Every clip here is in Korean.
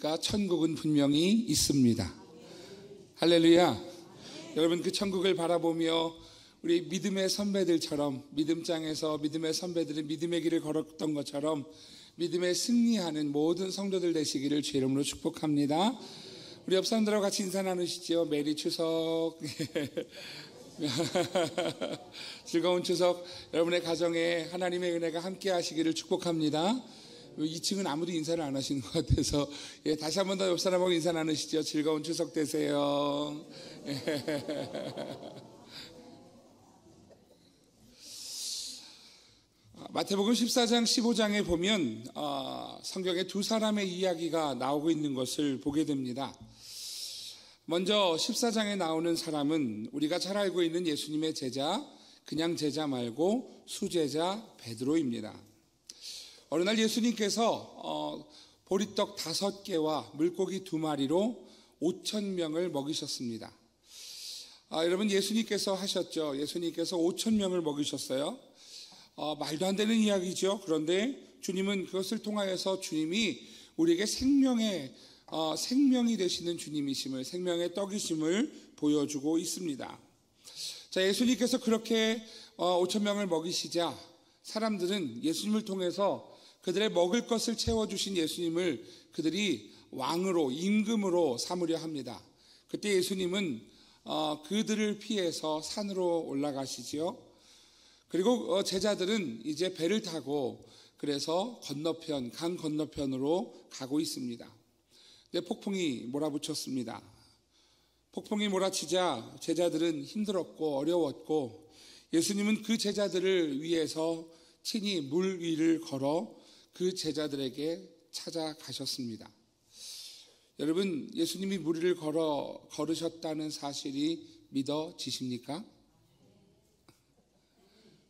않습니까? 천국은 분명히 있습니다. 할렐루야. 여러분, 그 천국을 바라보며 우리 믿음의 선배들처럼, 믿음장에서 믿음의 선배들이 믿음의 길을 걸었던 것처럼 믿음에 승리하는 모든 성도들 되시기를 주 이름으로 축복합니다. 우리 옆 사람들하고 같이 인사 나누시죠. 메리 추석. 즐거운 추석. 여러분의 가정에 하나님의 은혜가 함께 하시기를 축복합니다. 2층은 아무도 인사를 안 하시는 것 같아서 다시 한 번 더 옆 사람하고 인사 나누시죠. 즐거운 추석 되세요. 마태복음 14장 15장에 보면 성경에 두 사람의 이야기가 나오고 있는 것을 보게 됩니다. 먼저 14장에 나오는 사람은 우리가 잘 알고 있는 예수님의 제자, 그냥 제자 말고 수제자 베드로입니다. 어느 날 예수님께서 보리떡 5개와 물고기 2마리로 5,000명을 먹이셨습니다. 여러분, 예수님께서 하셨죠. 예수님께서 5,000명을 먹이셨어요. 말도 안 되는 이야기죠. 그런데 주님은 그것을 통하여서 주님이 우리에게 생명이 되시는 주님이심을, 생명의 떡이심을 보여주고 있습니다. 자, 예수님께서 그렇게 5,000명을 먹이시자 사람들은 예수님을 통해서 그들의 먹을 것을 채워주신 예수님을 그들이 왕으로, 임금으로 삼으려 합니다. 그때 예수님은 그들을 피해서 산으로 올라가시지요. 그리고 제자들은 이제 배를 타고 그래서 강 건너편으로 가고 있습니다. 근데 폭풍이 몰아붙였습니다. 폭풍이 몰아치자 제자들은 힘들었고 어려웠고 예수님은 그 제자들을 위해서 친히 물 위를 걸어 그 제자들에게 찾아가셨습니다. 여러분, 예수님이 물 위를 걸으셨다는 사실이 믿어지십니까?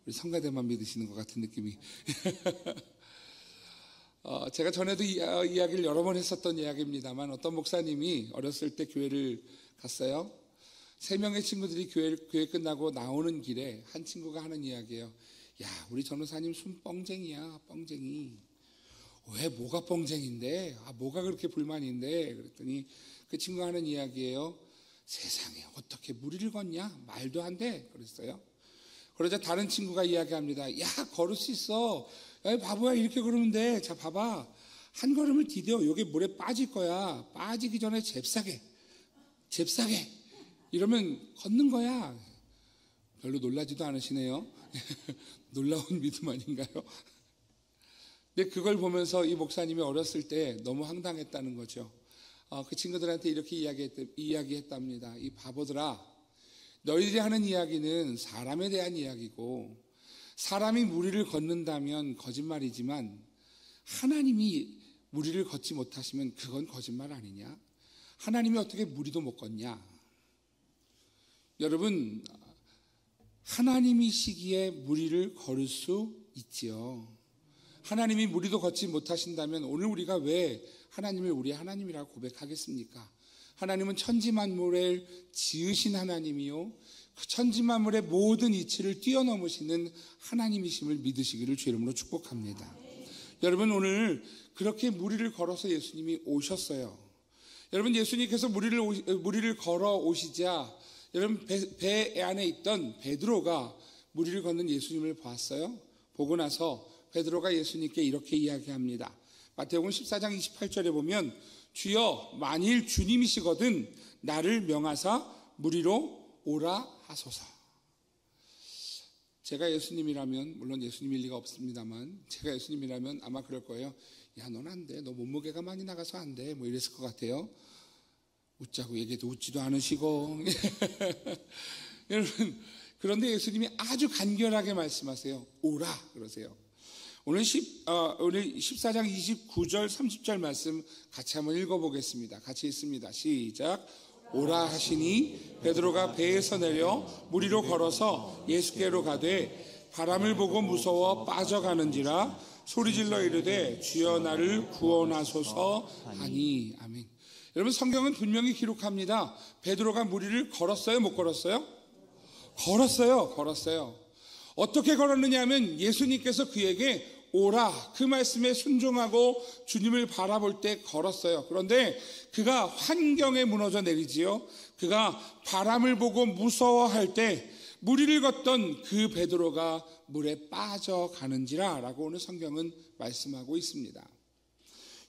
우리 성가대만 믿으시는 것 같은 느낌이. 제가 전에도 이야기를 여러 번 했었던 이야기입니다만 어떤 목사님이 어렸을 때 교회를 갔어요. 3명의 친구들이 교회 끝나고 나오는 길에 한 친구가 하는 이야기예요. 야, 우리 전도사님 숨 뻥쟁이야, 뻥쟁이. 왜, 뭐가 뻥쟁인데? 뭐가 그렇게 불만인데? 그랬더니 그 친구가 하는 이야기예요. 세상에 어떻게 무리를 걷냐? 말도 안 돼. 그랬어요. 그러자 다른 친구가 이야기합니다. 야, 걸을 수 있어. 야, 바보야, 이렇게 걸으면 돼. 자, 봐봐. 한 걸음을 디뎌. 여기 물에 빠질 거야. 빠지기 전에 잽싸게. 이러면 걷는 거야. 별로 놀라지도 않으시네요. 놀라운 믿음 아닌가요? 근데 그걸 보면서 이 목사님이 어렸을 때 너무 황당했다는 거죠. 그 친구들한테 이렇게 이야기했답니다. 이 바보들아, 너희들이 하는 이야기는 사람에 대한 이야기고 사람이 무리를 걷는다면 거짓말이지만 하나님이 무리를 걷지 못하시면 그건 거짓말 아니냐? 하나님이 어떻게 무리도 못 걷냐? 여러분, 하나님이시기에 무리를 걸을 수 있지요. 하나님이 무리도 걷지 못하신다면 오늘 우리가 왜 하나님을 우리 하나님이라고 고백하겠습니까? 하나님은 천지만물을 지으신 하나님이요, 그 천지만물의 모든 이치를 뛰어넘으시는 하나님이심을 믿으시기를 주 이름으로 축복합니다. 여러분, 오늘 그렇게 무리를 걸어서 예수님이 오셨어요. 여러분, 예수님께서 무리를 걸어 오시자 여러분, 배 안에 있던 베드로가 무리를 걷는 예수님을 봤어요. 보고 나서 베드로가 예수님께 이렇게 이야기합니다. 마태복음 14장 28절에 보면 주여, 만일 주님이시거든 나를 명하사 무리로 오라 하소서. 제가 예수님이라면, 물론 예수님일 리가 없습니다만 제가 예수님이라면 아마 그럴 거예요. 야, 넌 안 돼. 너 몸무게가 많이 나가서 안 돼. 뭐 이랬을 것 같아요. 웃자고 얘기해도 웃지도 않으시고. 여러분, 그런데 예수님이 아주 간결하게 말씀하세요. 오라 그러세요. 오늘 14장 29절 30절 말씀 같이 한번 읽어보겠습니다. 같이 읽습니다. 시작. 오라 하시니 베드로가 배에서 내려 무리로 걸어서 예수께로 가되 바람을 보고 무서워 빠져가는지라 소리질러 이르되 주여 나를 구원하소서 하니. 아멘. 여러분, 성경은 분명히 기록합니다. 베드로가 무리를 걸었어요, 못 걸었어요? 걸었어요. 어떻게 걸었느냐 하면 예수님께서 그에게 오라 그 말씀에 순종하고 주님을 바라볼 때 걸었어요. 그런데 그가 환경에 무너져 내리지요. 그가 바람을 보고 무서워할 때 무리를 걷던 그 베드로가 물에 빠져가는지라 라고 오늘 성경은 말씀하고 있습니다.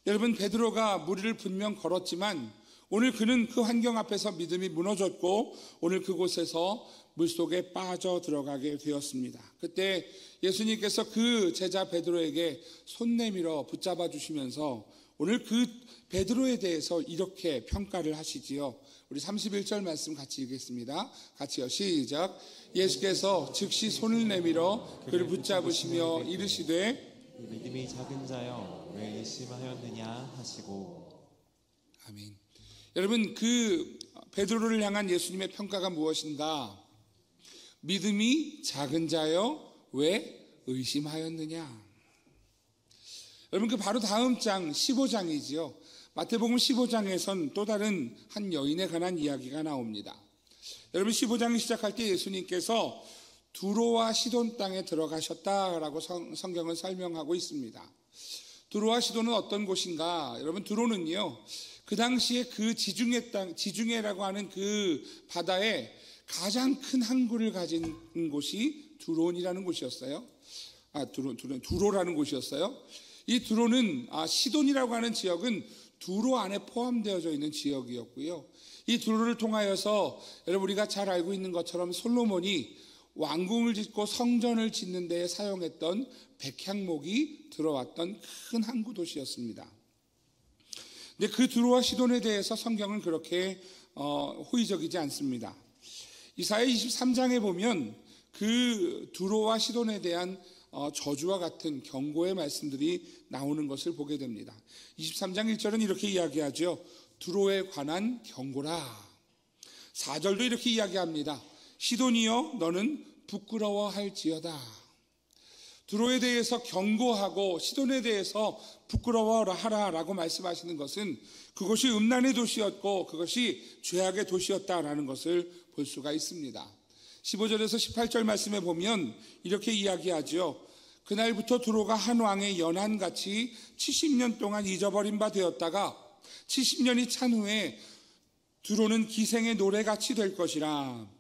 여러분, 베드로가 무리를 분명 걸었지만 오늘 그는 그 환경 앞에서 믿음이 무너졌고 오늘 그곳에서 물속에 빠져 들어가게 되었습니다. 그때 예수님께서 그 제자 베드로에게 손 내밀어 붙잡아 주시면서 오늘 그 베드로에 대해서 이렇게 평가를 하시지요. 우리 31절 말씀 같이 읽겠습니다. 같이요. 시작. 예수께서 즉시 손을 내밀어 그를 붙잡으시며 이르시되 믿음이 작은 자여 왜 의심하였느냐 하시고. 아멘. 여러분, 그 베드로를 향한 예수님의 평가가 무엇인가? 믿음이 작은 자여 왜 의심하였느냐? 여러분, 그 바로 다음 장 15장이지요. 마태복음 15장에선 또 다른 한 여인에 관한 이야기가 나옵니다. 여러분, 15장이 시작할 때 예수님께서 두로와 시돈 땅에 들어가셨다라고 성경은 설명하고 있습니다. 두로와 시돈은 어떤 곳인가? 여러분, 두로는요, 그 당시에 그 지중해라고 하는 그 바다에 가장 큰 항구를 가진 곳이 두론이라는 곳이었어요. 두로라는 곳이었어요. 이 두로는 시돈이라고 하는 지역은 두로 안에 포함되어져 있는 지역이었고요. 이 두로를 통하여서 여러분 우리가 잘 알고 있는 것처럼 솔로몬이 왕궁을 짓고 성전을 짓는 데에 사용했던 백향목이 들어왔던 큰 항구 도시였습니다. 근데 그 두로와 시돈에 대해서 성경은 그렇게 호의적이지 않습니다. 이사야 23장에 보면 그 두로와 시돈에 대한 저주와 같은 경고의 말씀들이 나오는 것을 보게 됩니다. 23장 1절은 이렇게 이야기하죠. 두로에 관한 경고라. 4절도 이렇게 이야기합니다. 시돈이여 너는 부끄러워할지어다. 두로에 대해서 경고하고 시돈에 대해서 부끄러워하라라고 말씀하시는 것은 그것이 음란의 도시였고 그것이 죄악의 도시였다라는 것을 볼 수가 있습니다. 15절에서 18절 말씀에 보면 이렇게 이야기하죠. 그날부터 두로가 한 왕의 연한같이 70년 동안 잊어버린 바 되었다가 70년이 찬 후에 두로는 기생의 노래같이 될 것이라.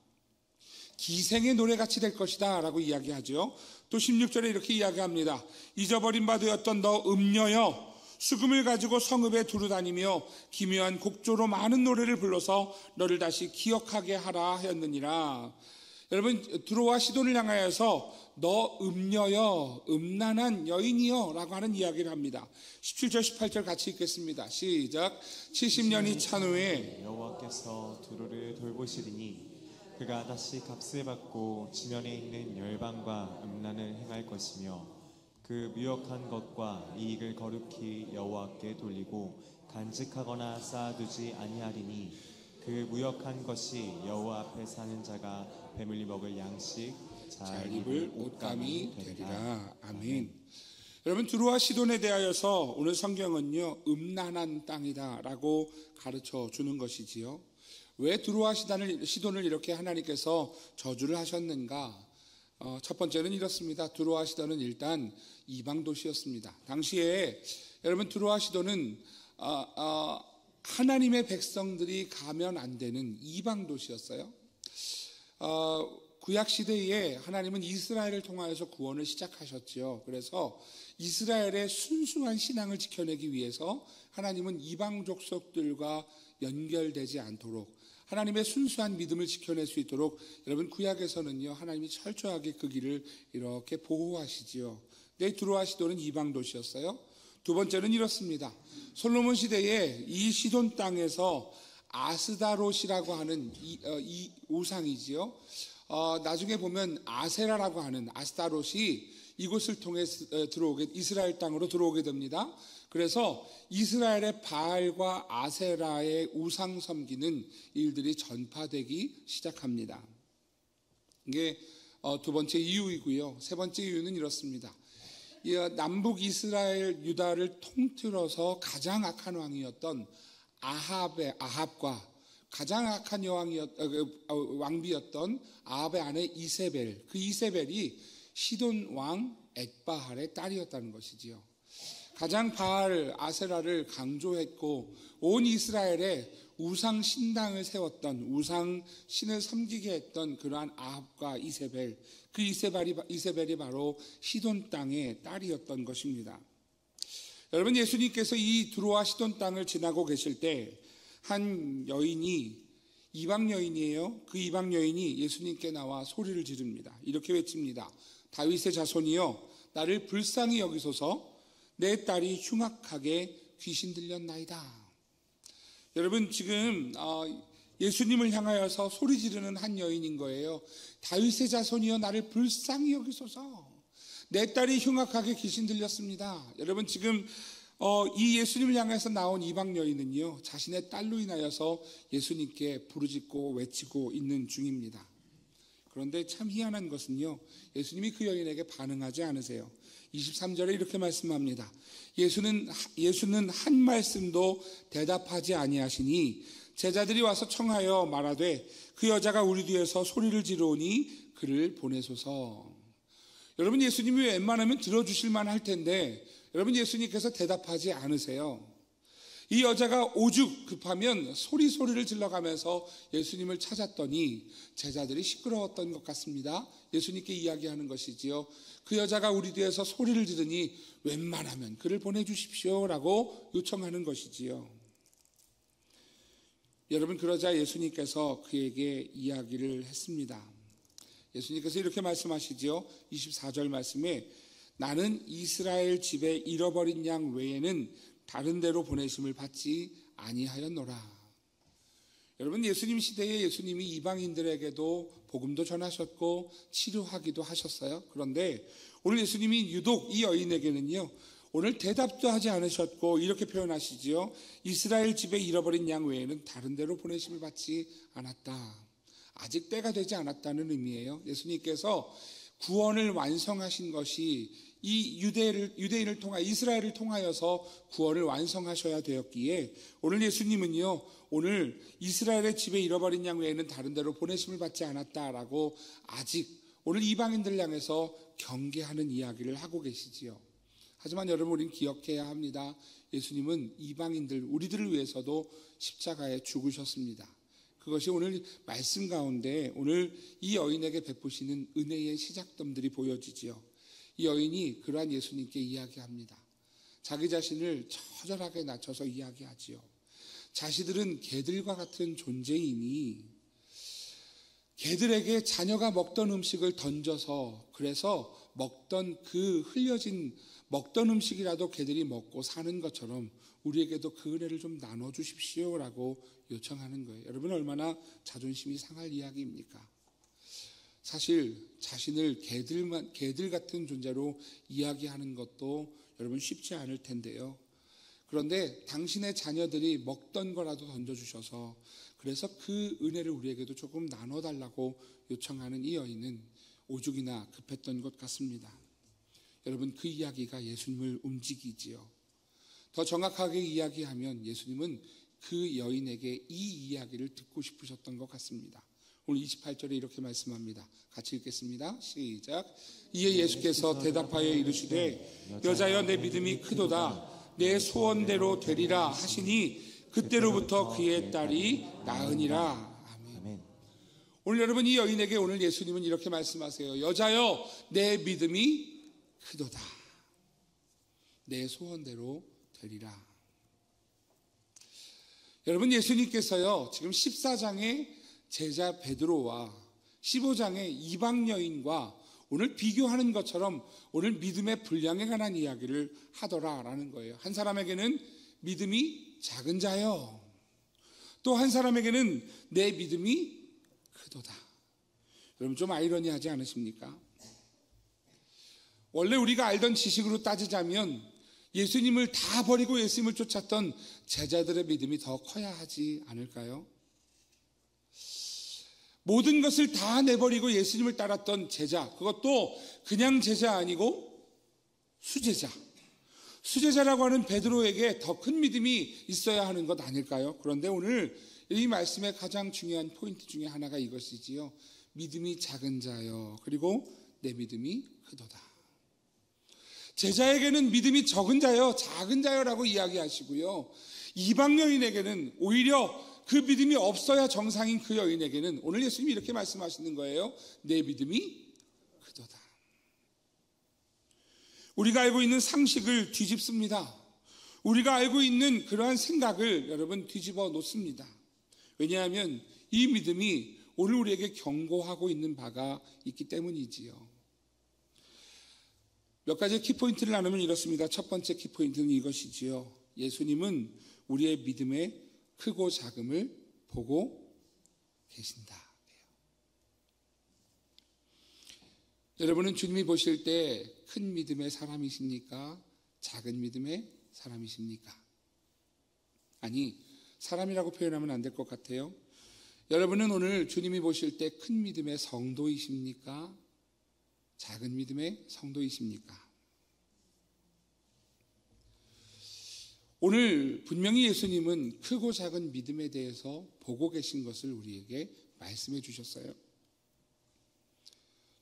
기생의 노래같이 될 것이다 라고 이야기하죠. 또 16절에 이렇게 이야기합니다. 잊어버린 바 되었던 너 음녀여 수금을 가지고 성읍에 두루다니며 기묘한 곡조로 많은 노래를 불러서 너를 다시 기억하게 하라 하였느니라. 여러분, 두로와 시돈을 향하여서 너 음녀여 음란한 여인이여 라고 하는 이야기를 합니다. 17절 18절 같이 읽겠습니다. 시작. 70년이 찬 후에 여호와께서 두로를 돌보시리니 그가 다시 값을 받고 지면에 있는 열방과 음란을 행할 것이며 그 무역한 것과 이익을 거룩히 여호와께 돌리고 간직하거나 쌓아두지 아니하리니 그 무역한 것이 여호와 앞에 사는 자가 배물리 먹을 양식 잘 입을 옷감이 되리라. 아멘. 여러분, 두로와 시돈에 대하여서 오늘 성경은요 음란한 땅이다 라고 가르쳐 주는 것이지요. 왜 두로와 시돈을 이렇게 하나님께서 저주를 하셨는가? 첫 번째는 이렇습니다. 두로와 시돈은 일단 이방 도시였습니다. 당시에 여러분 두로와 시돈은 하나님의 백성들이 가면 안 되는 이방 도시였어요. 구약 시대에 하나님은 이스라엘을 통하여서 구원을 시작하셨지요. 그래서 이스라엘의 순수한 신앙을 지켜내기 위해서 하나님은 이방 족속들과 연결되지 않도록 하나님의 순수한 믿음을 지켜낼 수 있도록 여러분 구약에서는요 하나님이 철저하게 그 길을 이렇게 보호하시지요. 네, 두로와 시돈은 이방 도시였어요. 두 번째는 이렇습니다. 솔로몬 시대에 이 시돈 땅에서 아스다롯이라고 하는 이 우상이지요. 나중에 보면 아세라라고 하는 아스타롯이 이곳을 통해 이스라엘 땅으로 들어오게 됩니다. 그래서 이스라엘의 바알과 아세라의 우상 섬기는 일들이 전파되기 시작합니다. 이게 두 번째 이유이고요. 세 번째 이유는 이렇습니다. 남북 이스라엘 유다를 통틀어서 가장 악한 왕이었던 아합과 가장 악한 왕비였던 아합의 아내 이세벨, 그 이세벨이 시돈 왕 엣바할의 딸이었다는 것이지요. 가장 바알 아세라를 강조했고 온 이스라엘에 우상 신당을 세웠던, 우상 신을 섬기게 했던 그러한 아합과 이세벨, 그 이세벨이 바로 시돈 땅의 딸이었던 것입니다. 여러분, 예수님께서 이 두로와 시돈 땅을 지나고 계실 때 한 여인이, 이방 여인이에요. 그 이방 여인이 예수님께 나와 소리를 지릅니다. 이렇게 외칩니다. 다윗의 자손이여, 나를 불쌍히 여기소서. 내 딸이 흉악하게 귀신 들렸나이다. 여러분, 지금 예수님을 향하여서 소리 지르는 한 여인인 거예요. 다윗의 자손이여, 나를 불쌍히 여기소서. 내 딸이 흉악하게 귀신 들렸습니다. 여러분, 지금 이 예수님을 향해서 나온 이방 여인은요, 자신의 딸로 인하여서 예수님께 부르짖고 외치고 있는 중입니다. 그런데 참 희한한 것은요, 예수님이 그 여인에게 반응하지 않으세요. 23절에 이렇게 말씀합니다. 예수는 한 말씀도 대답하지 아니하시니 제자들이 와서 청하여 말하되 그 여자가 우리 뒤에서 소리를 지르오니 그를 보내소서. 여러분, 예수님이 웬만하면 들어주실 만할 텐데 여러분, 예수님께서 대답하지 않으세요. 이 여자가 오죽 급하면 소리를 질러가면서 예수님을 찾았더니 제자들이 시끄러웠던 것 같습니다. 예수님께 이야기하는 것이지요. 그 여자가 우리 뒤에서 소리를 지르니 웬만하면 그를 보내주십시오 라고 요청하는 것이지요. 여러분, 그러자 예수님께서 그에게 이야기를 했습니다. 예수님께서 이렇게 말씀하시지요. 24절 말씀에 나는 이스라엘 집에 잃어버린 양 외에는 다른 데로 보내심을 받지 아니하였노라. 여러분, 예수님 시대에 예수님이 이방인들에게도 복음도 전하셨고 치료하기도 하셨어요. 그런데 오늘 예수님이 유독 이 여인에게는요, 오늘 대답도 하지 않으셨고 이렇게 표현하시지요. 이스라엘 집에 잃어버린 양 외에는 다른 데로 보내심을 받지 않았다. 아직 때가 되지 않았다는 의미예요. 예수님께서 구원을 완성하신 것이 이 유대인을 통하 이스라엘을 통하여서 구원을 완성하셔야 되었기에 오늘 예수님은요, 오늘 이스라엘의 집에 잃어버린 양 외에는 다른 데로 보내심을 받지 않았다라고 아직 오늘 이방인들 향해서 경계하는 이야기를 하고 계시지요. 하지만 여러분, 우리는 기억해야 합니다. 예수님은 이방인들, 우리들을 위해서도 십자가에 죽으셨습니다. 그것이 오늘 말씀 가운데 오늘 이 여인에게 베푸시는 은혜의 시작점들이 보여지지요. 이 여인이 그러한 예수님께 이야기합니다. 자기 자신을 처절하게 낮춰서 이야기하지요. 자신들은 개들과 같은 존재이니 개들에게 자녀가 먹던 음식을 던져서 그래서 먹던 그 흘려진 먹던 음식이라도 개들이 먹고 사는 것처럼 우리에게도 그 은혜를 좀 나눠주십시오라고 요청하는 거예요. 여러분, 얼마나 자존심이 상할 이야기입니까? 사실 자신을 개들 같은 존재로 이야기하는 것도 여러분 쉽지 않을 텐데요. 그런데 당신의 자녀들이 먹던 거라도 던져주셔서 그래서 그 은혜를 우리에게도 조금 나눠달라고 요청하는 이 여인은 오죽이나 급했던 것 같습니다. 여러분, 그 이야기가 예수님을 움직이지요. 더 정확하게 이야기하면 예수님은 그 여인에게 이 이야기를 듣고 싶으셨던 것 같습니다. 오늘 28절에 이렇게 말씀합니다. 같이 읽겠습니다. 시작. 이에 예수께서 대답하여 이르시되 여자여, 내 믿음이 크도다. 내 소원대로 되리라 하시니 그때로부터 그의 딸이 나으니라. 아멘. 오늘 여러분, 이 여인에게 오늘 예수님은 이렇게 말씀하세요. 여자여, 내 믿음이 크도다. 내 소원대로 되리라. 여러분, 예수님께서요, 지금 14장의 제자 베드로와 15장의 이방 여인과 오늘 비교하는 것처럼 오늘 믿음의 분량에 관한 이야기를 하더라라는 거예요. 한 사람에게는 믿음이 작은 자요, 또 한 사람에게는 내 믿음이 크도다. 여러분, 좀 아이러니하지 않으십니까? 원래 우리가 알던 지식으로 따지자면 예수님을 다 버리고 예수님을 쫓았던 제자들의 믿음이 더 커야 하지 않을까요? 모든 것을 다 내버리고 예수님을 따랐던 제자, 그것도 그냥 제자 아니고 수제자라고 하는 베드로에게 더 큰 믿음이 있어야 하는 것 아닐까요? 그런데 오늘 이 말씀의 가장 중요한 포인트 중에 하나가 이것이지요. 믿음이 작은 자여, 그리고 내 믿음이 크도다. 제자에게는 믿음이 적은 자요, 작은 자요라고 이야기하시고요. 이방 여인에게는 오히려 그 믿음이 없어야 정상인 그 여인에게는 오늘 예수님이 이렇게 말씀하시는 거예요. 내 믿음이 크도다. 우리가 알고 있는 상식을 뒤집습니다. 우리가 알고 있는 그러한 생각을 여러분 뒤집어 놓습니다. 왜냐하면 이 믿음이 오늘 우리에게 경고하고 있는 바가 있기 때문이지요. 몇 가지 키포인트를 나누면 이렇습니다. 첫 번째 키포인트는 이것이지요. 예수님은 우리의 믿음의 크고 작음을 보고 계신다. 여러분은 주님이 보실 때 큰 믿음의 사람이십니까? 작은 믿음의 사람이십니까? 아니, 사람이라고 표현하면 안 될 것 같아요. 여러분은 오늘 주님이 보실 때 큰 믿음의 성도이십니까? 작은 믿음의 성도이십니까? 오늘 분명히 예수님은 크고 작은 믿음에 대해서 보고 계신 것을 우리에게 말씀해 주셨어요.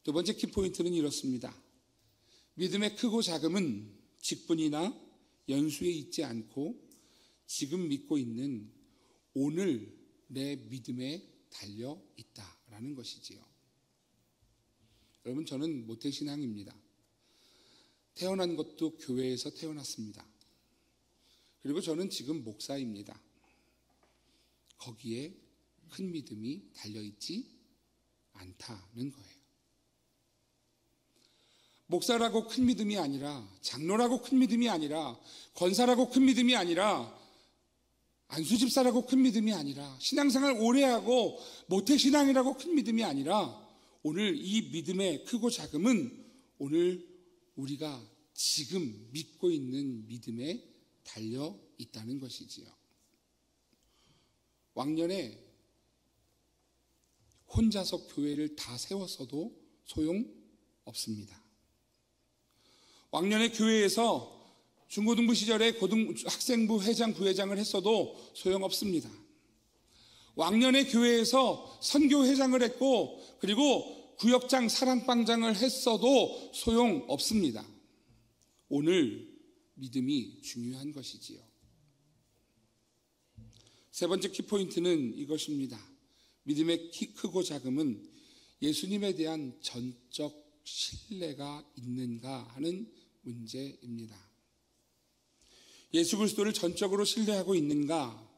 두 번째 키포인트는 이렇습니다. 믿음의 크고 작음은 직분이나 연수에 있지 않고 지금 믿고 있는 오늘 내 믿음에 달려 있다라는 것이지요. 여러분, 저는 모태신앙입니다. 태어난 것도 교회에서 태어났습니다. 그리고 저는 지금 목사입니다. 거기에 큰 믿음이 달려있지 않다는 거예요. 목사라고 큰 믿음이 아니라, 장로라고 큰 믿음이 아니라, 권사라고 큰 믿음이 아니라, 안수집사라고 큰 믿음이 아니라, 신앙생활 오래 하고 모태신앙이라고 큰 믿음이 아니라, 오늘 이 믿음의 크고 작음은 오늘 우리가 지금 믿고 있는 믿음에 달려 있다는 것이지요. 왕년에 혼자서 교회를 다 세웠어도 소용없습니다. 왕년에 교회에서 중고등부 시절에 학생부 회장, 부회장을 했어도 소용없습니다. 왕년에 교회에서 선교회장을 했고 그리고 구역장, 사랑방장을 했어도 소용없습니다. 오늘 믿음이 중요한 것이지요. 세 번째 키포인트는 이것입니다. 믿음의 크고 작음은 예수님에 대한 전적 신뢰가 있는가 하는 문제입니다. 예수 그리스도를 전적으로 신뢰하고 있는가?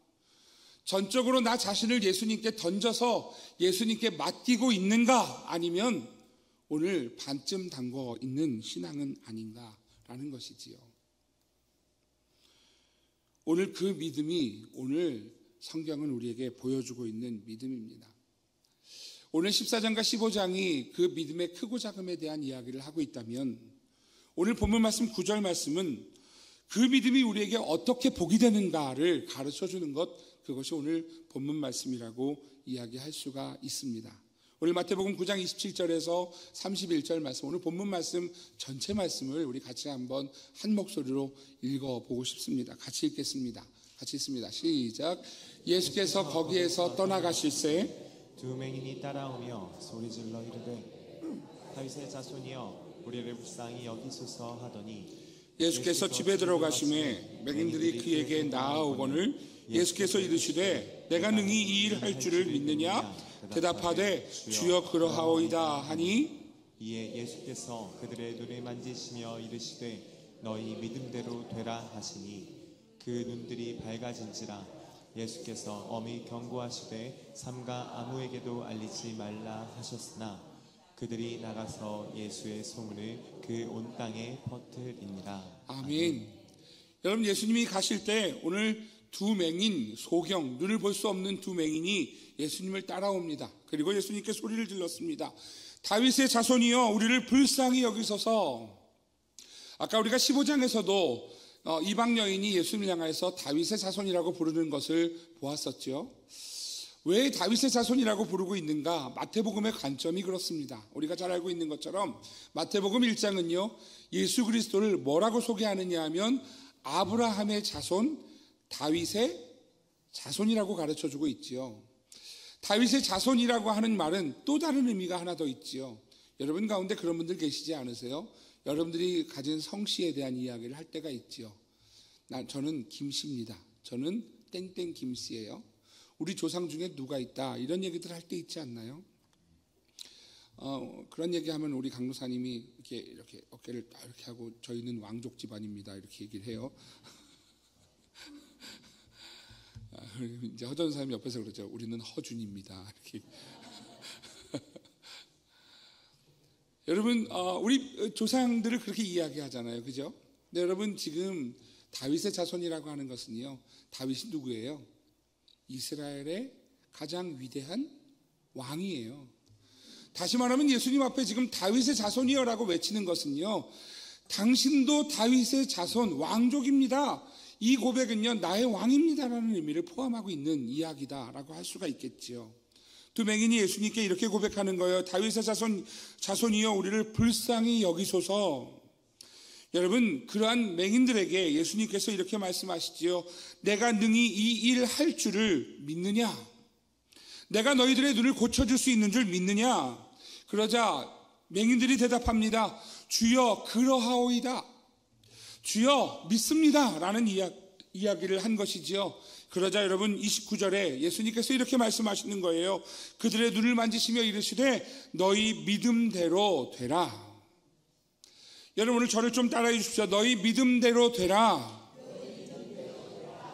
전적으로 나 자신을 예수님께 던져서 예수님께 맡기고 있는가? 아니면 오늘 반쯤 담궈 있는 신앙은 아닌가라는 것이지요. 오늘 그 믿음이 오늘 성경은 우리에게 보여주고 있는 믿음입니다. 오늘 14장과 15장이 그 믿음의 크고 작음에 대한 이야기를 하고 있다면 오늘 본문 말씀 9절 말씀은 그 믿음이 우리에게 어떻게 복이 되는가를 가르쳐주는 것, 그것이 오늘 본문 말씀이라고 이야기할 수가 있습니다. 오늘 마태복음 9장 27절에서 31절 말씀, 오늘 본문 말씀 전체 말씀을 우리 같이 한번 한 목소리로 읽어보고 싶습니다. 같이 읽겠습니다. 같이 읽습니다. 시작. 예수께서 거기에서 떠나가실새 두 맹인이 따라오며 소리질러 이르되 다윗의 자손이여 우리를 불쌍히 여기소서 하더니 예수께서 집에 들어가심에 맹인들이 그에게 나아오거늘 예수께서 이르시되 내가 능히 이 일을 할 줄을 믿느냐? 대답하되 주여 그러하오이다 하니 이에 예수께서 그들의 눈을 만지시며 이르시되 너희 믿음대로 되라 하시니 그 눈들이 밝아진지라. 예수께서 엄히 경고하시되 삼가 아무에게도 알리지 말라 하셨으나 그들이 나가서 예수의 소문을 그 온 땅에 퍼뜨리니라. 아멘. 여러분, 예수님이 가실 때 오늘 두 맹인, 소경, 눈을 볼 수 없는 두 맹인이 예수님을 따라옵니다. 그리고 예수님께 소리를 질렀습니다. 다윗의 자손이여 우리를 불쌍히 여기소서. 아까 우리가 15장에서도 이방 여인이 예수님을 향해서 다윗의 자손이라고 부르는 것을 보았었죠. 왜 다윗의 자손이라고 부르고 있는가? 마태복음의 관점이 그렇습니다. 우리가 잘 알고 있는 것처럼 마태복음 1장은요 예수 그리스도를 뭐라고 소개하느냐 하면 아브라함의 자손, 다윗의 자손이라고 가르쳐주고 있지요. 다윗의 자손이라고 하는 말은 또 다른 의미가 하나 더 있지요. 여러분 가운데 그런 분들 계시지 않으세요? 여러분들이 가진 성씨에 대한 이야기를 할 때가 있지요. 저는 김씨입니다. 저는 땡땡 김씨예요. 우리 조상 중에 누가 있다, 이런 얘기들 할 때 있지 않나요? 그런 얘기하면 우리 강도사님이 이렇게 어깨를 딱 이렇게 하고 저희는 왕족 집안입니다, 이렇게 얘기를 해요. 이제 허전사님 옆에서 그러죠. 우리는 허준입니다, 이렇게. 여러분, 우리 조상들을 그렇게 이야기하잖아요, 그죠? 근데 여러분, 지금 다윗의 자손이라고 하는 것은요, 다윗이 누구예요? 이스라엘의 가장 위대한 왕이에요. 다시 말하면 예수님 앞에 지금 다윗의 자손이여라고 외치는 것은요, 당신도 다윗의 자손, 왕족입니다. 이 고백은요, 나의 왕입니다라는 의미를 포함하고 있는 이야기다라고 할 수가 있겠지요. 두 맹인이 예수님께 이렇게 고백하는 거예요. 다윗의 자손이여 우리를 불쌍히 여기소서. 여러분, 그러한 맹인들에게 예수님께서 이렇게 말씀하시지요. 내가 능히 이 일 할 줄을 믿느냐? 내가 너희들의 눈을 고쳐줄 수 있는 줄 믿느냐? 그러자 맹인들이 대답합니다. 주여, 그러하오이다. 주여, 믿습니다 라는 이야기를 한 것이지요. 그러자 여러분, 29절에 예수님께서 이렇게 말씀하시는 거예요. 그들의 눈을 만지시며 이르시되 너희 믿음대로 되라. 여러분, 오늘 저를 좀 따라해 주십시오. 너희 믿음대로 되라.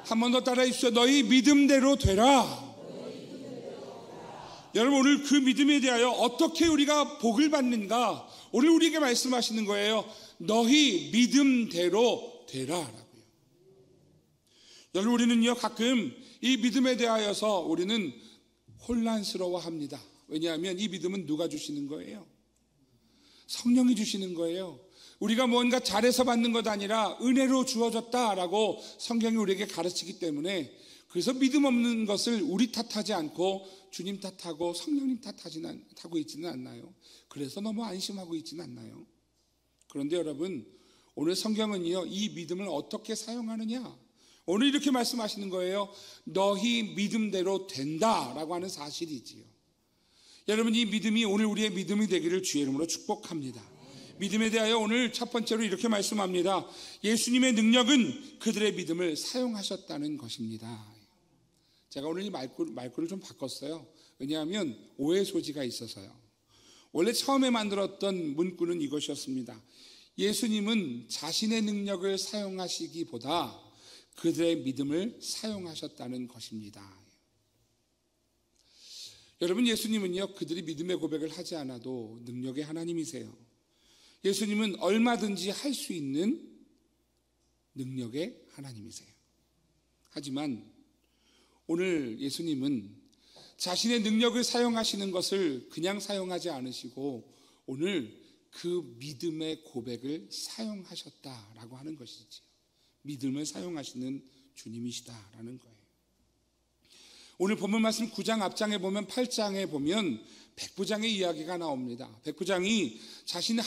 한 번 더 따라해 주십시오. 너희 믿음대로 되라. 여러분, 오늘 그 믿음에 대하여 어떻게 우리가 복을 받는가, 오늘 우리에게 말씀하시는 거예요. 너희 믿음대로 되라라고요. 여러분, 우리는요 가끔 이 믿음에 대하여서 우리는 혼란스러워합니다. 왜냐하면 이 믿음은 누가 주시는 거예요? 성령이 주시는 거예요. 우리가 뭔가 잘해서 받는 것 아니라 은혜로 주어졌다라고 성경이 우리에게 가르치기 때문에, 그래서 믿음 없는 것을 우리 탓하지 않고 주님 탓하고 성령님 탓하고 있지는 않나요? 그래서 너무 안심하고 있지는 않나요? 그런데 여러분, 오늘 성경은요 이 믿음을 어떻게 사용하느냐, 오늘 이렇게 말씀하시는 거예요. 너희 믿음대로 된다라고 하는 사실이지요. 여러분, 이 믿음이 오늘 우리의 믿음이 되기를 주의 이름으로 축복합니다. 믿음에 대하여 오늘 첫 번째로 이렇게 말씀합니다. 예수님의 능력은 그들의 믿음을 사용하셨다는 것입니다. 제가 오늘 이 말구를 좀 바꿨어요. 왜냐하면 오해 소지가 있어서요. 원래 처음에 만들었던 문구는 이것이었습니다. 예수님은 자신의 능력을 사용하시기보다 그들의 믿음을 사용하셨다는 것입니다. 여러분, 예수님은요 그들이 믿음의 고백을 하지 않아도 능력의 하나님이세요. 예수님은 얼마든지 할 수 있는 능력의 하나님이세요. 하지만 오늘 예수님은 자신의 능력을 사용하시는 것을 그냥 사용하지 않으시고 오늘 그 믿음의 고백을 사용하셨다라고 하는 것이지, 믿음을 사용하시는 주님이시다라는 거예요. 오늘 본문 말씀 9장 앞장에 보면 8장에 보면 백부장의 이야기가 나옵니다. 백부장이 자신의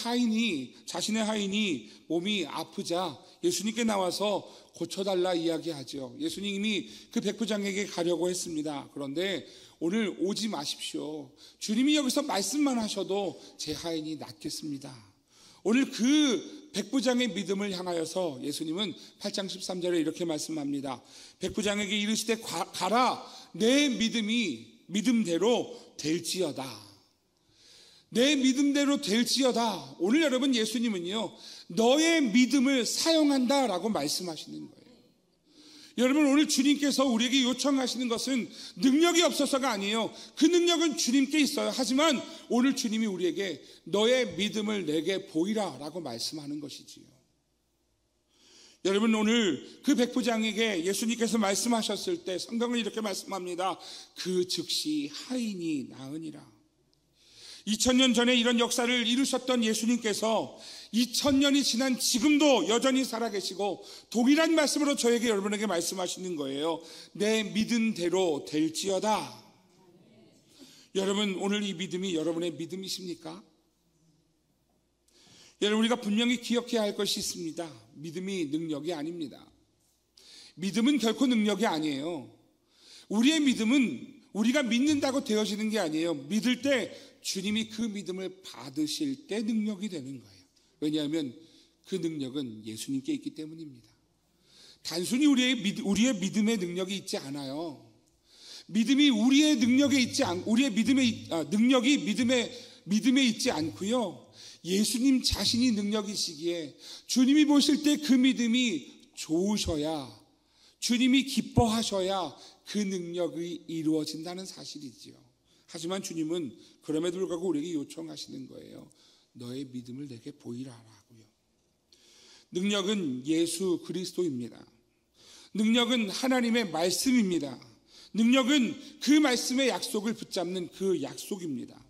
하인이 몸이 아프자 예수님께 나와서 고쳐달라 이야기하죠. 예수님이 그 백부장에게 가려고 했습니다. 그런데 오늘 오지 마십시오. 주님이 여기서 말씀만 하셔도 제 하인이 낫겠습니다. 오늘 그 백부장의 믿음을 향하여서 예수님은 8장 13절에 이렇게 말씀합니다. 백부장에게 이르시되 가라, 내 믿음대로 될지어다. 내 믿음대로 될지어다. 오늘 여러분, 예수님은요 너의 믿음을 사용한다라고 말씀하시는 거예요. 여러분, 오늘 주님께서 우리에게 요청하시는 것은 능력이 없어서가 아니에요. 그 능력은 주님께 있어요. 하지만 오늘 주님이 우리에게 너의 믿음을 내게 보이라 라고 말씀하는 것이지요. 여러분, 오늘 그 백부장에게 예수님께서 말씀하셨을 때 성경은 이렇게 말씀합니다. 그 즉시 하인이 나으니라. 2000년 전에 이런 역사를 이루셨던 예수님께서 2000년이 지난 지금도 여전히 살아계시고 동일한 말씀으로 저에게, 여러분에게 말씀하시는 거예요. 내 믿음대로 될지어다. 여러분, 오늘 이 믿음이 여러분의 믿음이십니까? 여러분, 우리가 분명히 기억해야 할 것이 있습니다. 믿음이 능력이 아닙니다. 믿음은 결코 능력이 아니에요. 우리의 믿음은 우리가 믿는다고 되어지는 게 아니에요. 믿을 때 주님이 그 믿음을 받으실 때 능력이 되는 거예요. 왜냐하면 그 능력은 예수님께 있기 때문입니다. 단순히 우리의 믿음의 능력이 있지 않아요. 믿음이 우리의 능력에 있지 우리의 능력이 믿음에 있지 않고요. 예수님 자신이 능력이시기에 주님이 보실 때 그 믿음이 좋으셔야, 주님이 기뻐하셔야 그 능력이 이루어진다는 사실이지요. 하지만 주님은 그럼에도 불구하고 우리에게 요청하시는 거예요. 너의 믿음을 내게 보이라라고요. 능력은 예수 그리스도입니다. 능력은 하나님의 말씀입니다. 능력은 그 말씀의 약속을 붙잡는 그 약속입니다.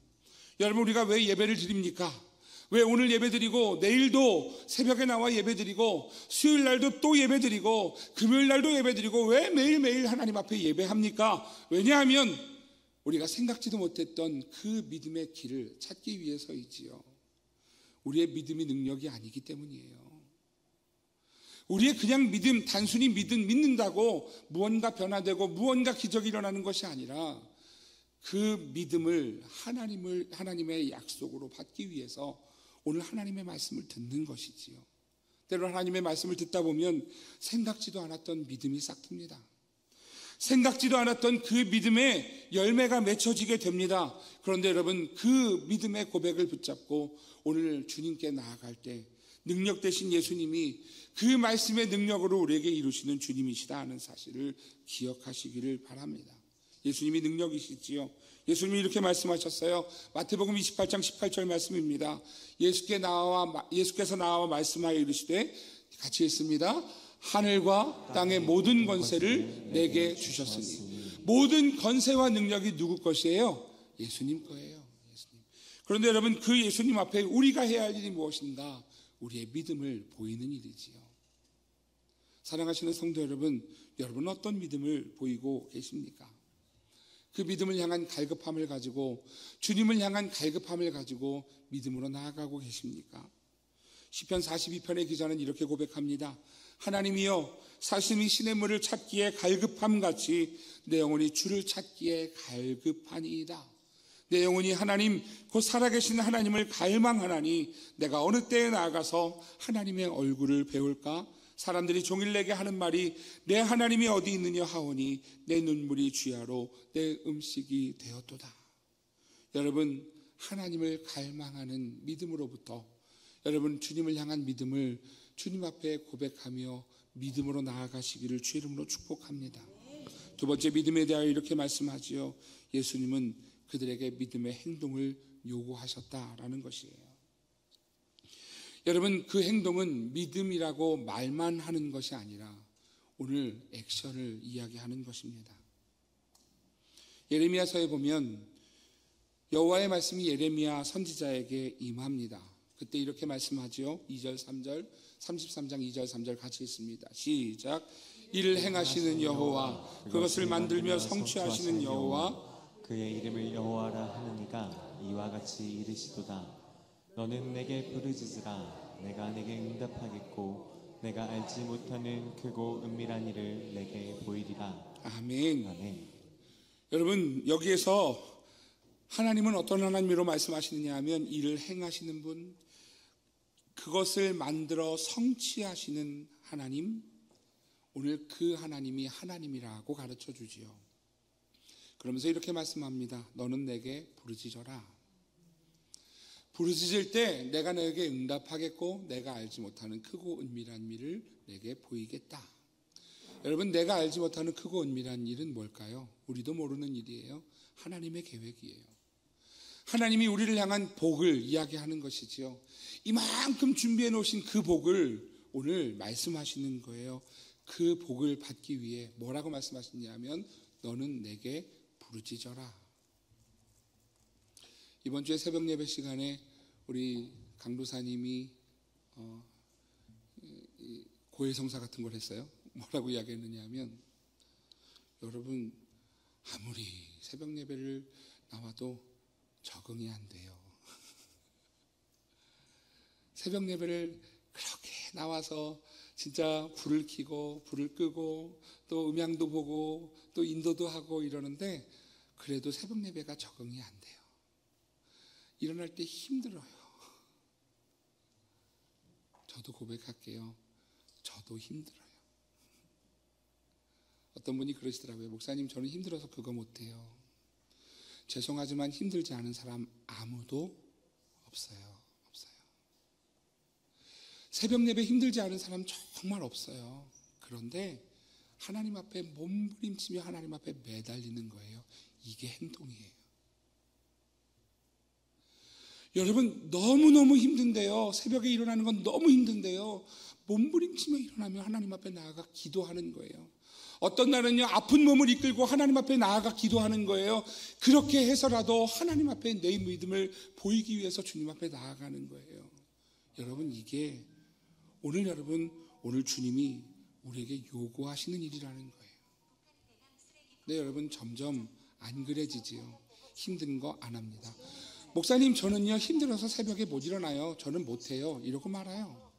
여러분, 우리가 왜 예배를 드립니까? 왜 오늘 예배드리고 내일도 새벽에 나와 예배드리고 수요일 날도 또 예배드리고 금요일 날도 예배드리고 왜 매일매일 하나님 앞에 예배합니까? 왜냐하면 우리가 생각지도 못했던 그 믿음의 길을 찾기 위해서이지요. 우리의 믿음이 능력이 아니기 때문이에요. 우리의 그냥 믿음, 단순히 믿는다고 무언가 변화되고 무언가 기적이 일어나는 것이 아니라 그 믿음을 하나님의 약속으로 받기 위해서 오늘 하나님의 말씀을 듣는 것이지요. 때로 하나님의 말씀을 듣다 보면 생각지도 않았던 믿음이 싹틉니다. 생각지도 않았던 그 믿음의 열매가 맺혀지게 됩니다. 그런데 여러분, 그 믿음의 고백을 붙잡고 오늘 주님께 나아갈 때 능력 되신 예수님이 그 말씀의 능력으로 우리에게 이루시는 주님이시다 하는 사실을 기억하시기를 바랍니다. 예수님이 능력이시지요. 예수님이 이렇게 말씀하셨어요. 마태복음 28장 18절 말씀입니다. 예수께서 나와 말씀하여 이르시되, 같이 읽습니다. 하늘과 땅의 모든 권세를 내게 주셨으니. 모든 권세와 능력이 누구 것이에요? 예수님 거예요. 예수님. 그런데 여러분, 그 예수님 앞에 우리가 해야 할 일이 무엇인가? 우리의 믿음을 보이는 일이지요. 사랑하시는 성도 여러분, 여러분은 어떤 믿음을 보이고 계십니까? 그 믿음을 향한 갈급함을 가지고, 주님을 향한 갈급함을 가지고 믿음으로 나아가고 계십니까? 시편 42편의 기자는 이렇게 고백합니다. 하나님이여, 사슴이 시냇물을 찾기에 갈급함같이 내 영혼이 주를 찾기에 갈급하니이다. 내 영혼이 하나님, 곧 살아계신 하나님을 갈망하나니 내가 어느 때에 나아가서 하나님의 얼굴을 배울까? 사람들이 종일 내게 하는 말이 내 하나님이 어디 있느냐 하오니 내 눈물이 주야로 내 음식이 되었도다. 여러분, 하나님을 갈망하는 믿음으로부터 여러분, 주님을 향한 믿음을 주님 앞에 고백하며 믿음으로 나아가시기를 주의 이름으로 축복합니다. 두 번째, 믿음에 대하여 이렇게 말씀하지요. 예수님은 그들에게 믿음의 행동을 요구하셨다라는 것이에요. 여러분, 그 행동은 믿음이라고 말만 하는 것이 아니라 오늘 액션을 이야기하는 것입니다. 예레미야서에 보면 여호와의 말씀이 예레미야 선지자에게 임합니다. 그때 이렇게 말씀하지요. 2절 3절 33장 2절 3절 같이 읽습니다. 시작. 이를 행하시는 여호와, 그것을 만들며 성취하시는 여호와, 그의 이름을 여호와라 하느니가 이와 같이 이르시도다. 너는 내게 부르짖으라. 내가 내게 응답하겠고 내가 알지 못하는 크고 은밀한 일을 내게 보이리라. 아멘. 아멘. 여러분, 여기에서 하나님은 어떤 하나님으로 말씀하시느냐 하면 이를 행하시는 분, 그것을 만들어 성취하시는 하나님, 오늘 그 하나님이 하나님이라고 가르쳐 주지요. 그러면서 이렇게 말씀합니다. 너는 내게 부르짖어라. 부르짖을 때 내가 너에게 응답하겠고 내가 알지 못하는 크고 은밀한 일을 내게 보이겠다. 여러분, 내가 알지 못하는 크고 은밀한 일은 뭘까요? 우리도 모르는 일이에요. 하나님의 계획이에요. 하나님이 우리를 향한 복을 이야기하는 것이지요. 이만큼 준비해 놓으신 그 복을 오늘 말씀하시는 거예요. 그 복을 받기 위해 뭐라고 말씀하시냐면 너는 내게 부르짖어라. 이번 주에 새벽 예배 시간에 우리 강도사님이 고해성사 같은 걸 했어요. 뭐라고 이야기했느냐 하면, 여러분, 아무리 새벽 예배를 나와도 적응이 안 돼요. 새벽 예배를 그렇게 나와서 진짜 불을 켜고 불을 끄고 또 음향도 보고 또 인도도 하고 이러는데 그래도 새벽 예배가 적응이 안 돼요. 일어날 때 힘들어요. 저도 고백할게요. 저도 힘들어요. 어떤 분이 그러시더라고요. 목사님, 저는 힘들어서 그거 못해요. 죄송하지만 힘들지 않은 사람 아무도 없어요. 새벽 예배 힘들지 않은 사람 정말 없어요. 그런데 하나님 앞에 몸부림치며 하나님 앞에 매달리는 거예요. 이게 행동이에요. 여러분, 너무너무 힘든데요. 새벽에 일어나는 건 너무 힘든데요. 몸부림치며 일어나며 하나님 앞에 나아가 기도하는 거예요. 어떤 날은요, 아픈 몸을 이끌고 하나님 앞에 나아가 기도하는 거예요. 그렇게 해서라도 하나님 앞에 내 믿음을 보이기 위해서 주님 앞에 나아가는 거예요. 여러분, 이게 오늘 주님이 우리에게 요구하시는 일이라는 거예요. 네, 여러분, 점점 안 그래지지요. 힘든 거 안 합니다. 목사님, 저는요 힘들어서 새벽에 못 일어나요. 저는 못해요. 이러고 말아요.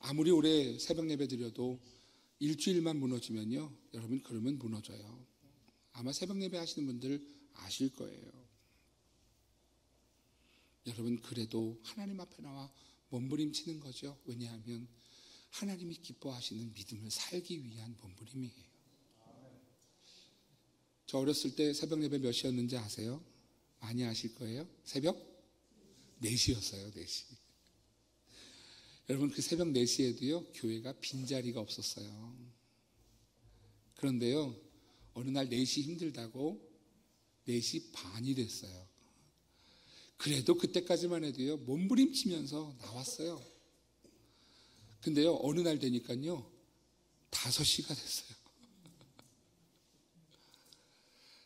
아무리 오래 새벽 예배 드려도 일주일만 무너지면요, 여러분, 그러면 무너져요. 아마 새벽 예배 하시는 분들 아실 거예요. 여러분, 그래도 하나님 앞에 나와 몸부림치는 거죠. 왜냐하면 하나님이 기뻐하시는 믿음을 살기 위한 몸부림이에요. 저 어렸을 때 새벽 예배 몇 시였는지 아세요? 많이 아실 거예요. 새벽 4시였어요. 4시. 여러분, 그 새벽 4시에도요 교회가 빈자리가 없었어요. 그런데요, 어느 날 4시 힘들다고 4시 반이 됐어요. 그래도 그때까지만 해도요 몸부림치면서 나왔어요. 근데요, 어느 날 되니까요 5시가 됐어요.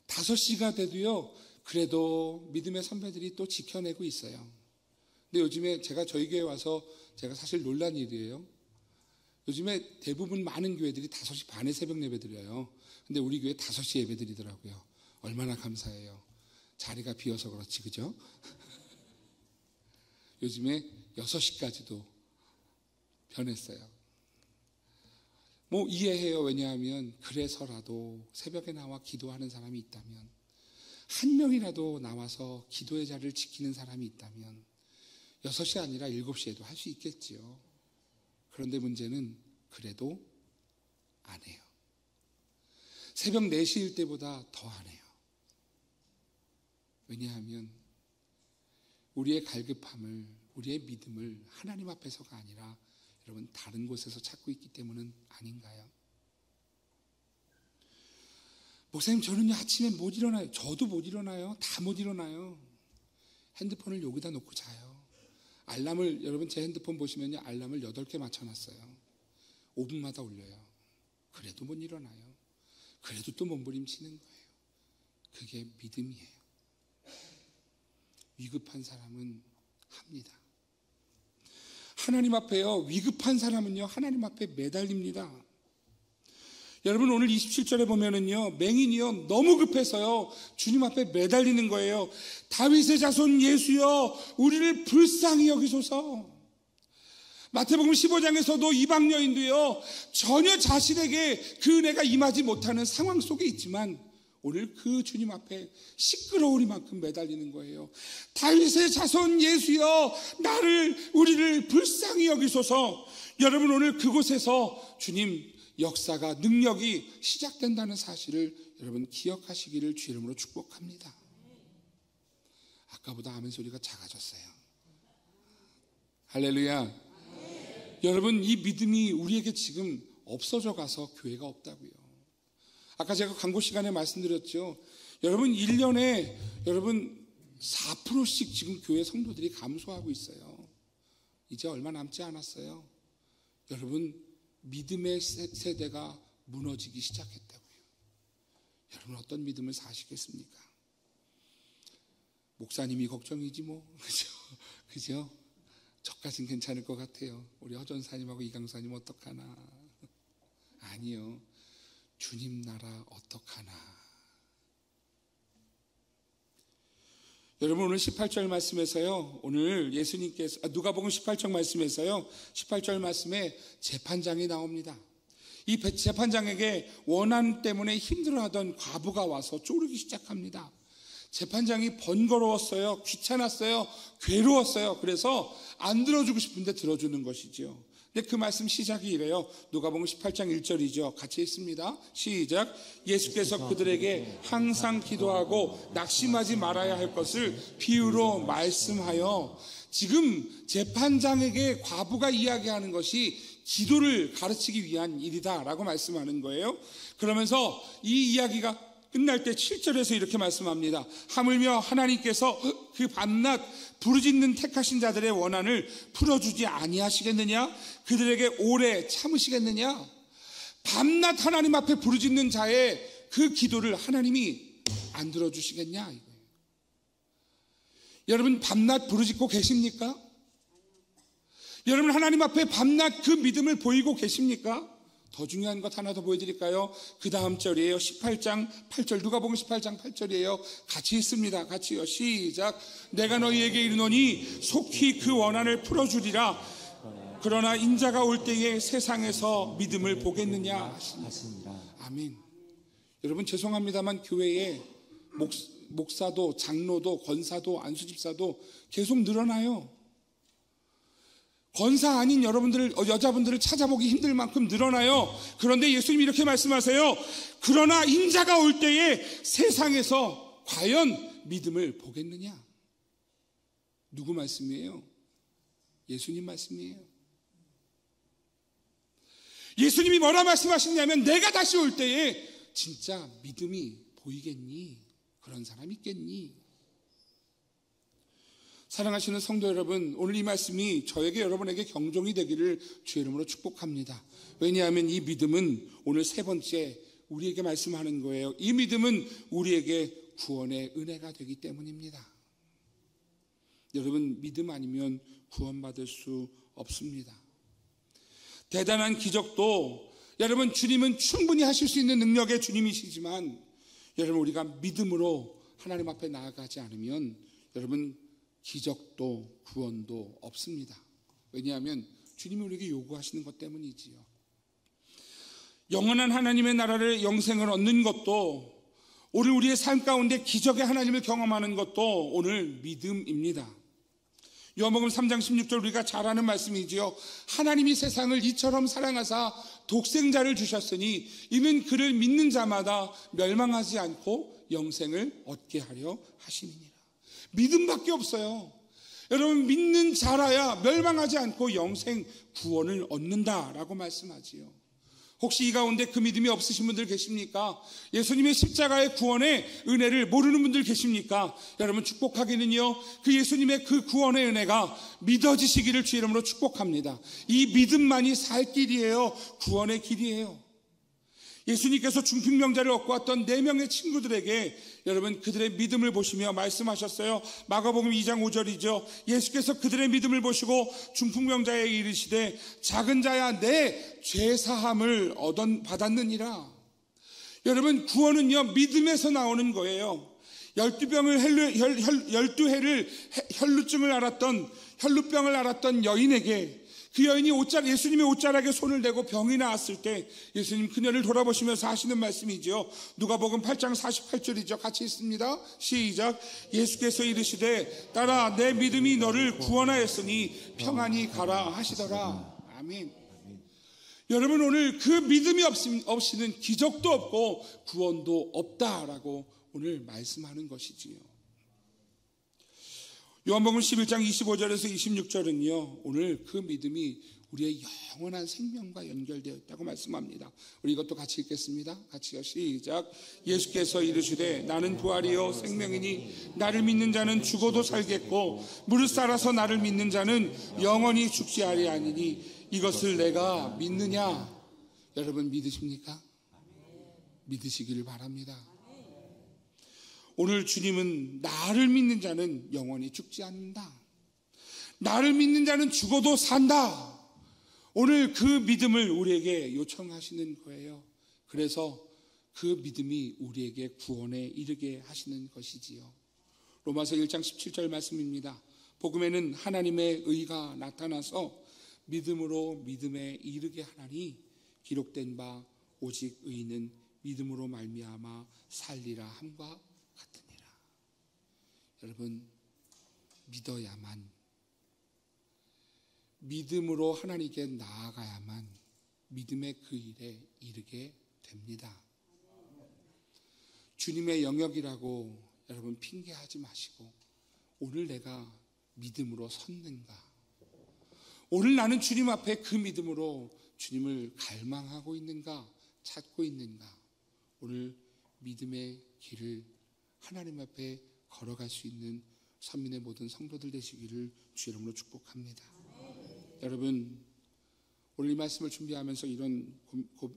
5시가 돼도요 그래도 믿음의 선배들이 또 지켜내고 있어요. 근데 요즘에 제가 저희 교회 와서 제가 사실 놀란 일이에요. 요즘에 대부분 많은 교회들이 5시 반에 새벽 예배 드려요. 근데 우리 교회 5시 예배 드리더라고요. 얼마나 감사해요. 자리가 비어서 그렇지, 그죠? 요즘에 6시까지도 변했어요. 뭐 이해해요. 왜냐하면 그래서라도 새벽에 나와 기도하는 사람이 있다면, 한 명이라도 나와서 기도의 자리를 지키는 사람이 있다면 6시 아니라 7시에도 할 수 있겠지요. 그런데 문제는 그래도 안 해요. 새벽 4시일 때보다 더 안 해요. 왜냐하면 우리의 갈급함을, 우리의 믿음을 하나님 앞에서가 아니라 여러분 다른 곳에서 찾고 있기 때문은 아닌가요? 목사님, 저는요 아침에 못 일어나요. 저도 못 일어나요. 다 못 일어나요. 핸드폰을 여기다 놓고 자요. 알람을, 여러분 제 핸드폰 보시면요 알람을 8개 맞춰놨어요. 5분마다 울려요. 그래도 못 일어나요. 그래도 또 몸부림치는 거예요. 그게 믿음이에요. 위급한 사람은 합니다. 하나님 앞에요, 위급한 사람은요 하나님 앞에 매달립니다. 여러분, 오늘 27절에 보면은요 맹인이요 너무 급해서요 주님 앞에 매달리는 거예요. 다윗의 자손 예수여, 우리를 불쌍히 여기소서. 마태복음 15장에서도 이방 여인도요 전혀 자신에게 그 은혜가 임하지 못하는 상황 속에 있지만 오늘 그 주님 앞에 시끄러우리만큼 매달리는 거예요. 다윗의 자손 예수여, 우리를 불쌍히 여기소서. 여러분, 오늘 그곳에서 주님 역사가, 능력이 시작된다는 사실을 여러분 기억하시기를 주 이름으로 축복합니다. 아까보다 아멘 소리가 작아졌어요. 할렐루야. 여러분, 이 믿음이 우리에게 지금 없어져 가서 교회가 없다고요. 아까 제가 광고 시간에 말씀드렸죠. 여러분, 1년에 여러분 4%씩 지금 교회 성도들이 감소하고 있어요. 이제 얼마 남지 않았어요. 여러분, 믿음의 세대가 무너지기 시작했다고요. 여러분, 어떤 믿음을 사시겠습니까? 목사님이 걱정이지 뭐. 그죠? 저까진 괜찮을 것 같아요. 우리 허전사님하고 이강사님 어떡하나. 아니요, 주님 나라 어떡하나. 여러분, 오늘 18절 말씀에서요, 오늘 예수님께서 누가복음 18장 말씀에서요 18절 말씀에 재판장이 나옵니다. 이 재판장에게 원한 때문에 힘들어하던 과부가 와서 쪼르기 시작합니다. 재판장이 번거로웠어요. 귀찮았어요. 괴로웠어요. 그래서 안 들어주고 싶은데 들어주는 것이죠. 근데 그 말씀 시작이 이래요. 누가복음 18장 1절이죠. 같이 읽습니다. 시작. 예수께서 그들에게 항상 기도하고 낙심하지 말아야 할 것을 비유로 말씀하여, 지금 재판장에게 과부가 이야기하는 것이 기도를 가르치기 위한 일이다라고 말씀하는 거예요. 그러면서 이 이야기가 끝날 때 7절에서 이렇게 말씀합니다. 하물며 하나님께서 그 밤낮 부르짖는 택하신 자들의 원한을 풀어주지 아니하시겠느냐? 그들에게 오래 참으시겠느냐? 밤낮 하나님 앞에 부르짖는 자의 그 기도를 하나님이 안 들어주시겠냐? 이거예요. 여러분, 밤낮 부르짖고 계십니까? 여러분, 하나님 앞에 밤낮 그 믿음을 보이고 계십니까? 더 중요한 것 하나 더 보여드릴까요? 그 다음 절이에요. 18장 8절, 누가복음 18장 8절이에요. 같이 읽습니다. 같이요. 시작. 내가 너희에게 이르노니 속히 그 원한을 풀어주리라. 그러나 인자가 올 때에 세상에서 믿음을 보겠느냐 하시니라. 아멘. 여러분, 죄송합니다만 교회에 목사도 장로도 권사도 안수집사도 계속 늘어나요. 권사 아닌 여자분들을 찾아보기 힘들 만큼 늘어나요. 그런데 예수님이 이렇게 말씀하세요. 그러나 인자가 올 때에 세상에서 과연 믿음을 보겠느냐? 누구 말씀이에요? 예수님 말씀이에요. 예수님이 뭐라 말씀하시냐면, 내가 다시 올 때에 진짜 믿음이 보이겠니? 그런 사람 있겠니? 사랑하시는 성도 여러분, 오늘 이 말씀이 저에게, 여러분에게 경종이 되기를 주의 이름으로 축복합니다. 왜냐하면 이 믿음은 오늘 세 번째 우리에게 말씀하는 거예요. 이 믿음은 우리에게 구원의 은혜가 되기 때문입니다. 여러분, 믿음 아니면 구원받을 수 없습니다. 대단한 기적도, 여러분, 주님은 충분히 하실 수 있는 능력의 주님이시지만, 여러분, 우리가 믿음으로 하나님 앞에 나아가지 않으면 여러분, 기적도 구원도 없습니다. 왜냐하면 주님이 우리에게 요구하시는 것 때문이지요. 영원한 하나님의 나라를, 영생을 얻는 것도, 오늘 우리의 삶 가운데 기적의 하나님을 경험하는 것도 오늘 믿음입니다. 요한복음 3장 16절 우리가 잘 아는 말씀이지요. 하나님이 세상을 이처럼 사랑하사 독생자를 주셨으니 이는 그를 믿는 자마다 멸망하지 않고 영생을 얻게 하려 하심이니라. 믿음밖에 없어요. 여러분, 믿는 자라야 멸망하지 않고 영생 구원을 얻는다라고 말씀하지요. 혹시 이 가운데 그 믿음이 없으신 분들 계십니까? 예수님의 십자가의 구원의 은혜를 모르는 분들 계십니까? 여러분, 축복하기는요, 그 예수님의 그 구원의 은혜가 믿어지시기를 주의 이름으로 축복합니다. 이 믿음만이 살 길이에요. 구원의 길이에요. 예수님께서 중풍병자를 얻고 왔던 4명의 친구들에게 여러분, 그들의 믿음을 보시며 말씀하셨어요. 마가복음 2장 5절이죠. 예수께서 그들의 믿음을 보시고 중풍병자에게 이르시되 작은 자야, 내 죄사함을 받았느니라. 여러분, 구원은요, 믿음에서 나오는 거예요. 12해를 혈루병을 앓았던 여인에게, 그 여인이 예수님의 옷자락에 손을 대고 병이 나았을 때 예수님 그녀를 돌아보시면서 하시는 말씀이죠. 누가복음 8장 48절이죠. 같이 읽습니다. 시작. 예수께서 이르시되 딸아, 내 믿음이 너를 구원하였으니 평안히 가라 하시더라. 아멘. 여러분, 오늘 그 믿음이 없이는 기적도 없고 구원도 없다라고 오늘 말씀하는 것이지요. 요한복음 11장 25절에서 26절은요, 오늘 그 믿음이 우리의 영원한 생명과 연결되어 있다고 말씀합니다. 우리 이것도 같이 읽겠습니다. 같이요. 시작. 예수께서 이르시되 나는 부활이요 생명이니 나를 믿는 자는 죽어도 살겠고 무릇 살아서 나를 믿는 자는 영원히 죽지 아니하니니 이것을 내가 믿느냐? 여러분, 믿으십니까? 믿으시기를 바랍니다. 오늘 주님은 나를 믿는 자는 영원히 죽지 않는다. 나를 믿는 자는 죽어도 산다. 오늘 그 믿음을 우리에게 요청하시는 거예요. 그래서 그 믿음이 우리에게 구원에 이르게 하시는 것이지요. 로마서 1장 17절 말씀입니다. 복음에는 하나님의 의가 나타나서 믿음으로 믿음에 이르게 하나니 기록된 바 오직 의인은 믿음으로 말미암아 살리라 함과 같으니라. 여러분, 믿어야만, 믿음으로 하나님께 나아가야만 믿음의 그 일에 이르게 됩니다. 주님의 영역이라고 여러분 핑계하지 마시고, 오늘 내가 믿음으로 섰는가? 오늘 나는 주님 앞에 그 믿음으로 주님을 갈망하고 있는가? 찾고 있는가? 오늘 믿음의 길을 하나님 앞에 걸어갈 수 있는 선민의 모든 성도들 되시기를 주 이름으로 축복합니다. 여러분, 오늘 이 말씀을 준비하면서 이런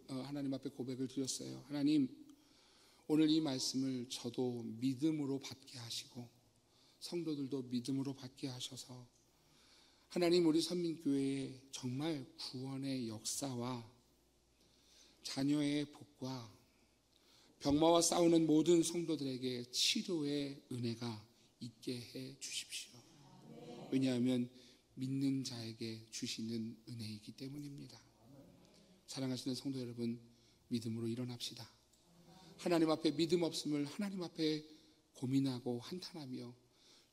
하나님 앞에 고백을 드렸어요. 하나님, 오늘 이 말씀을 저도 믿음으로 받게 하시고 성도들도 믿음으로 받게 하셔서 하나님, 우리 선민교회에 정말 구원의 역사와 자녀의 복과 병마와 싸우는 모든 성도들에게 치료의 은혜가 있게 해 주십시오. 왜냐하면 믿는 자에게 주시는 은혜이기 때문입니다. 사랑하시는 성도 여러분, 믿음으로 일어납시다. 하나님 앞에 믿음 없음을 하나님 앞에 고민하고 한탄하며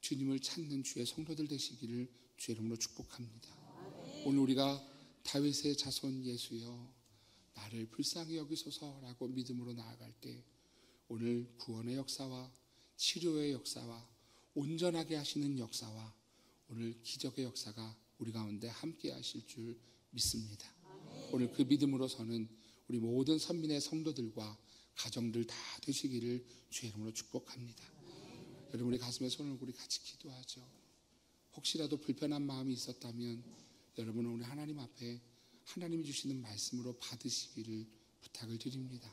주님을 찾는 주의 성도들 되시기를 주의 이름으로 축복합니다. 오늘 우리가 다윗의 자손 예수여 나를 불쌍히 여기소서라고 믿음으로 나아갈 때 오늘 구원의 역사와 치료의 역사와 온전하게 하시는 역사와 오늘 기적의 역사가 우리 가운데 함께 하실 줄 믿습니다. 오늘 그 믿음으로서는 우리 모든 선민의 성도들과 가정들 다 되시기를 주의 이름으로 축복합니다. 여러분, 우리 가슴에 손을 얹고 우리 같이 기도하죠. 혹시라도 불편한 마음이 있었다면 여러분, 오늘 하나님 앞에 하나님이 주시는 말씀으로 받으시기를 부탁을 드립니다.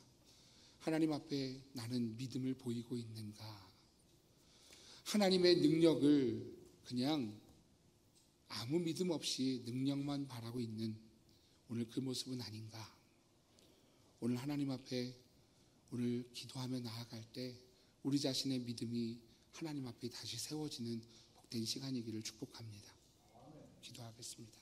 하나님 앞에 나는 믿음을 보이고 있는가? 하나님의 능력을 그냥 아무 믿음 없이 능력만 바라고 있는 오늘 그 모습은 아닌가? 오늘 하나님 앞에 오늘 기도하며 나아갈 때 우리 자신의 믿음이 하나님 앞에 다시 세워지는 복된 시간이기를 축복합니다. 기도하겠습니다.